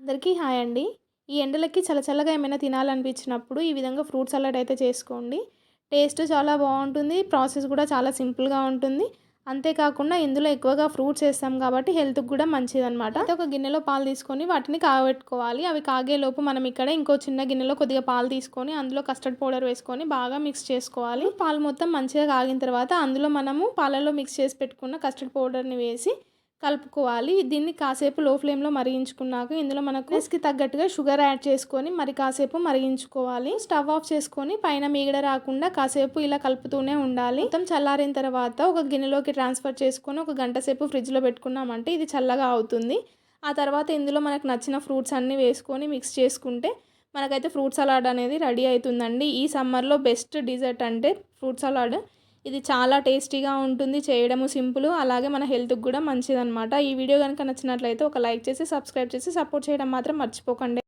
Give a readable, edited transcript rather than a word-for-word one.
అందరికీ హాయ్ అండి. ఈ ఎండలకి చల్లగా ఏమైనా తినాలనిపించినప్పుడు ఈ విధంగా ఫ్రూట్ సలాడ్ అయితే చేసుకోండి. టేస్ట్ చాలా బావుంటుంది. ప్రాసెస్ కూడా చాలా సింపుల్‌గా ఉంటుంది. అంతేకాకుండా ఇందులో ఎక్కువగా ఫ్రూట్స్ ఏస్తాం కాబట్టి హెల్త్‌కి కూడా మంచిదనమాట. అయితే ఒక గిన్నెలో పాలు తీసుకొని వాటిని కాగబెట్టుకోవాలి. అవి కాగేలోపు మనం ఇక్కడ ఇంకో చిన్న గిన్నెలో కొద్దిగా పాలు తీసుకొని అందులో కస్టర్డ్ పౌడర్ వేసుకొని బాగా మిక్స్ చేసుకోవాలి. పాలు మొత్తం మంచిగా కాగిన తర్వాత అందులో మనము పాలలో మిక్స్ చేసి పెట్టుకున్న కస్టర్డ్ పౌడర్‌ని వేసి కలుపుకోవాలి. దీన్ని కాసేపు లో ఫ్లేమ్‌లో మరిగించుకున్నాక ఇందులో మనకు టేస్ట్‌కి తగ్గట్టుగా షుగర్ యాడ్ చేసుకొని మరి కాసేపు మరిగించుకోవాలి. స్టవ్ ఆఫ్ చేసుకొని పైన మీగడ రాకుండా కాసేపు ఇలా కలుపుతూనే ఉండాలి. మొత్తం చల్లారిన తర్వాత ఒక గిన్నెలోకి ట్రాన్స్ఫర్ చేసుకొని ఒక గంట సేపు ఫ్రిడ్జ్‌లో పెట్టుకున్నామంటే ఇది చల్లగా అవుతుంది. ఆ తర్వాత ఇందులో మనకు నచ్చిన ఫ్రూట్స్ అన్నీ వేసుకొని మిక్స్ చేసుకుంటే మనకైతే ఫ్రూట్ సలాడ్ అనేది రెడీ అవుతుందండి. ఈ సమ్మర్‌లో బెస్ట్ డిజర్ట్ అంటే ఫ్రూట్ సలాడ్. ఇది చాలా టేస్టీగా ఉంటుంది. చేయడము సింపుల్. అలాగే మన హెల్త్‌కి కూడా మంచిదనమాట. ఈ వీడియో గనుక నచ్చినట్లయితే ఒక లైక్ చేసి, సబ్స్క్రైబ్ చేసి సపోర్ట్ చేయడం మాత్రం మర్చిపోకండి.